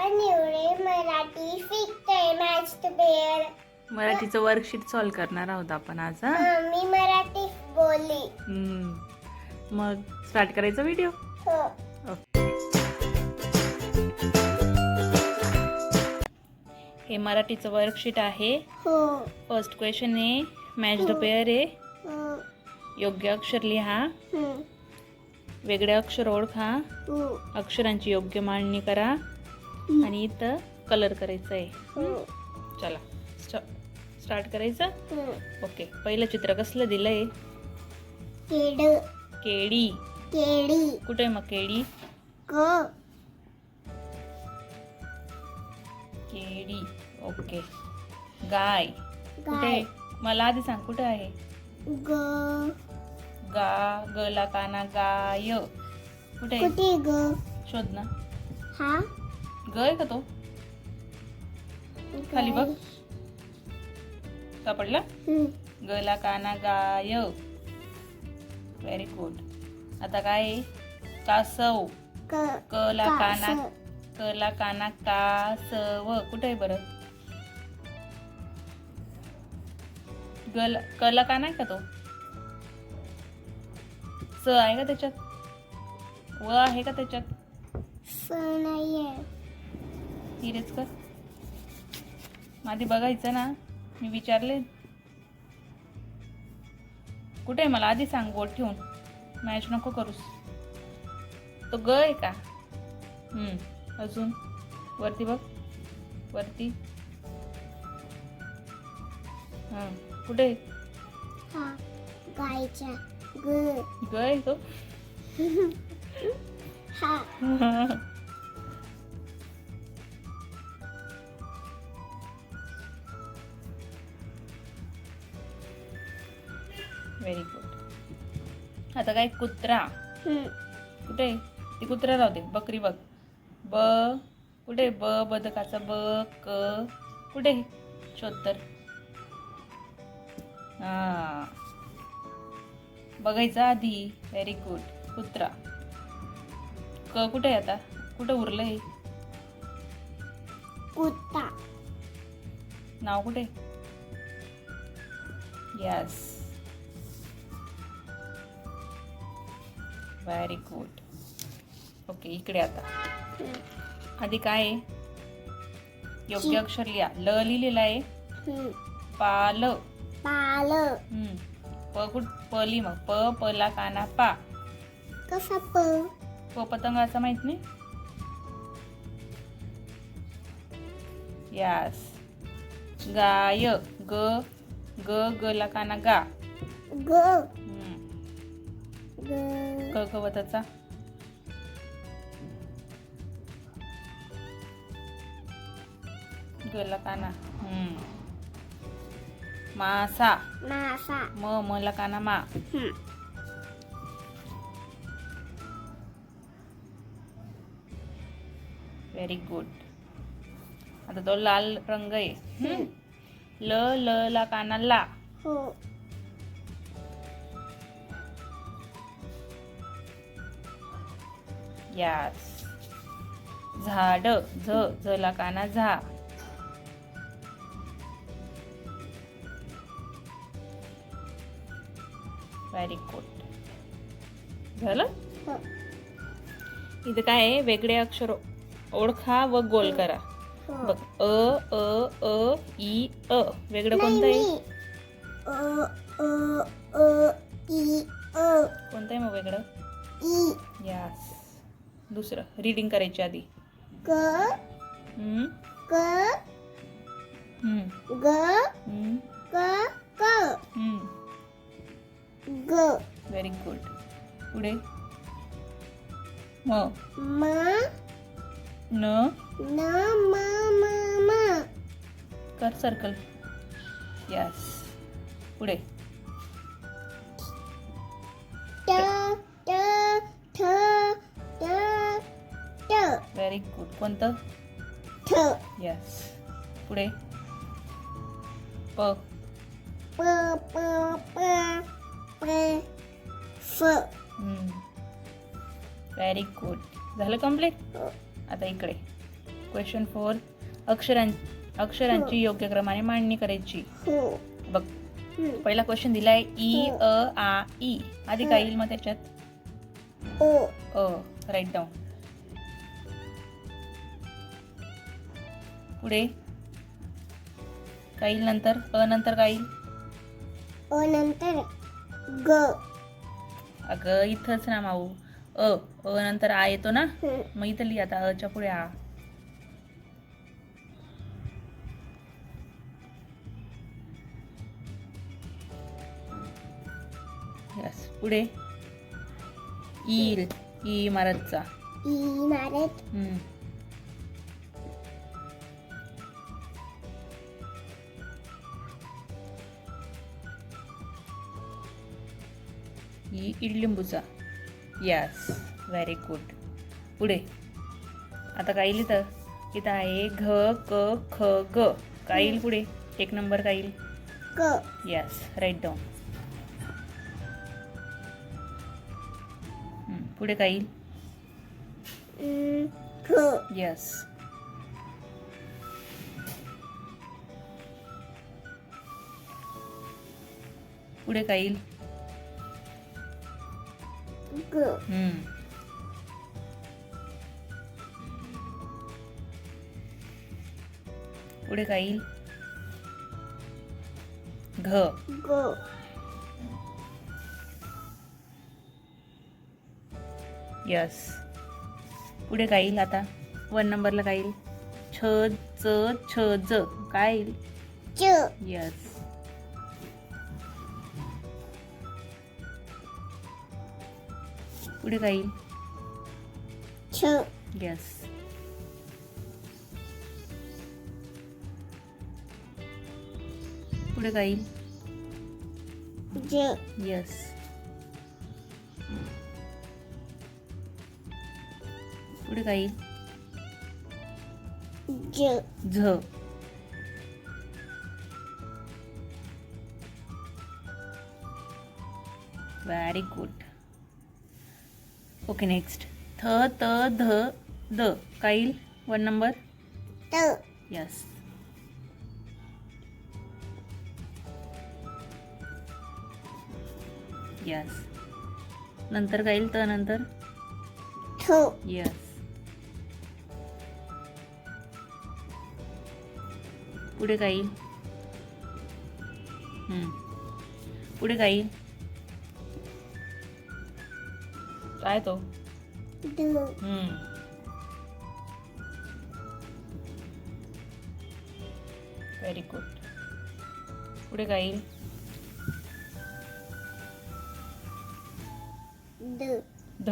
आपण एवढे मराठी शिकतोय मॅच टू पेअर. मराठीचं वर्कशीट सॉल्व करणार आहोत आपण आज. मी मराठी बोलली. मग स्टार्ट करायचा व्हिडिओ. हो. हे मराठीचं वर्कशीट आहे. हो. फर्स्ट क्वेश्चन आहे, मॅच द पेअर आहे. हो. योग्य अक्षर लिहा, हम्म. वेगळे अक्षर ओळखा, हो. अक्षरांची योग्य मांडणी करा आणि इथं कलर करायचं आहे. हो. चला स्टार्ट करायचं. हम्म. ओके, पहिलं चित्र कसलं दिलंय? केड. केळी. केळी. कुठे आहे मग केळी? क. केळी. ओके. गाय कुठे? गाय. मला आधी सांग कुठे आहे? ग. गला काना गाय कुठे? कुठे ग? शोध ना. हा. ग आहे का तो? खाली बघ. सापडला? गला काना गाय. Very good. आता काय आहे? कासव. कला काना कासव कुठे आहे बरं? कला काना आहे का तो? स आहे का त्याच्यात? व आहे का त्याच्यात? स नाहीये. हिरेच कर. आधी बघायचं ना, मी विचारले कुठे आहे मला आधी सांग. बोट ठेवून मॅच नको करूस. तो ग आहे का? अजून वरती बघ. वरती कुठे? हा. गायच्या ग. ग आहे तो. हा. Very good. आता काय? कुत्रा. कुठे? ती कुत्रा राहू दे. बकरी बघ. ब कुठे? ब बदकाचा ब. क कुठे? शोध तर. हा, बघायचं आधी. Very good. कुत्रा. क कुठे आहे आता? कुठं उरलंय? कुत्ता. नाव कुठे? Yes, very good. ओके, इकडे आता आधी काय आहे? योग्य अक्षर लिहा. ल लिहिलेला आहे. पाल. पाल. प प लिही मग. प पला काना पा. कसा प? प पतंगाचा माहित नाही? यस. गाय. ग गला काना गा. ग. गवताचा. गला काना. मासा. मासा. मला काना मा. Very good. आता तो लाल रंग आहे. ल ला काना ला. हो. यस. झाड. ला काना झा. Very good. झालं? इथं काय आहे? वेगळे अक्षर ओळखा व गोल करा. बघ. ई वेगळं कोणतं आहे? कोणतं आहे मग वेगळं? यस. दुसरं रीडिंग करायची आधी. ग. ग. ग. ग. ग. ग. Very good. पुढे. म. न. कर सर्कल. यस. पुढे. Very good. कोणतं? यस. पुढे. प. Very good. झालं कम्प्लीट. आता इकडे क्वेश्चन 4. अक्षरांची योग्य क्रमाने मांडणी करायची. बघ, पहिला क्वेश्चन दिलाय ई अ आ ई. आधी काय येईल मग त्याच्यात? अ. Write down. पुढे काय येईल नंतर? अ नंतर काय येईल? नंतर ग. अगं इथंच ना माऊ. अ नंतर आ येतो ना, मग इथं लिही आता अच्या पुढे आ. यस. पुढे ई. इमारतचा. इमारत. इडलिंबूचा. Yes, very good. पुढे आता काय येईल इथं? इथं आहे घ क ख ग. काय येईल पुढे? एक नंबर काय येईल? क. Yes, write down. पुढे काय येईल? ख. यस. पुढे काय येईल? ग. पुढे काय येईल? घ. ग. यस. पुढे काय येईल आता? 1 नंबरला काय येईल? छ च छ ज. काय येईल? च. यस. पुढे काय येईल? छ. यस. पुढे काय येईल? ज. यस. पुढे काय येईल? ज. झ. Very good. Okay, next. थ त ध द. काय येईल? 1 नंबर. त. यस. यस. नंतर काय येईल? त नंतर? थ. यस. पुढे काय येईल? पुढे काय येईल? काय तो? द. Very good. पुढे काय येईल? द. ध.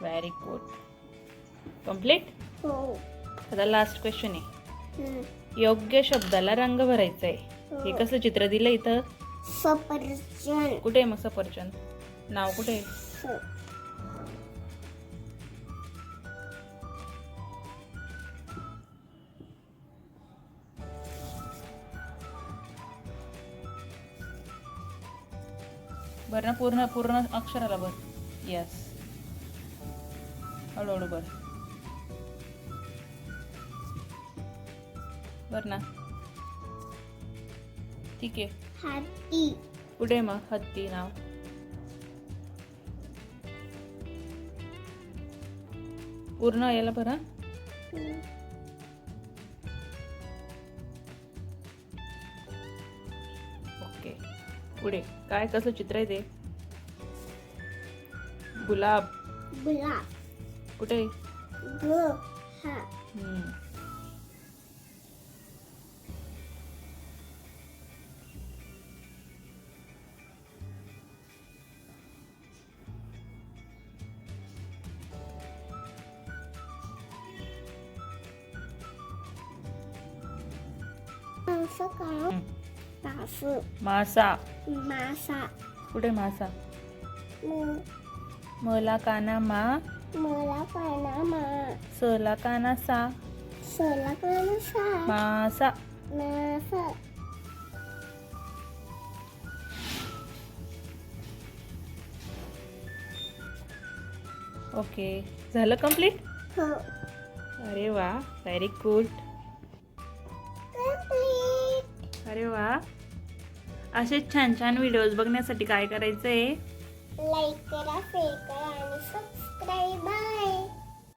Very good. कम्प्लीट. हो. आता लास्ट क्वेश्चन आहे. योग्य शब्दाला रंग भरायचा आहे. हे कसं चित्र दिलं इथं? सफरचंद. कुठे आहे मग सफरचंद? नाव कुठे आहे? भर ना, पूर्ण पूर्ण अक्षराला भर. यस. हळूहळू भर. भर ना. ठीक आहे. हत्ती. पुढे मग हत्ती नाव. पूर्ण याला भरा. ओके. पुढे काय कसं चित्र आहे ते? गुलाब. गुलाब. कुठे? ग. हा. मासा का? तास. मासा. मासा. कुठे मासा? म. मला काना मा. मला काना मा. सला काना सा. सला काना सा. मासा. मासा. ओके, झालं कम्प्लीट. हो. अरे वा, व्हेरी गुड. Complete. अरे वा. असेच छान छान व्हिडिओज बघण्यासाठी काय करायचंय? लाईक करा, शेअर करा आणि सबस्क्राईब. बाय.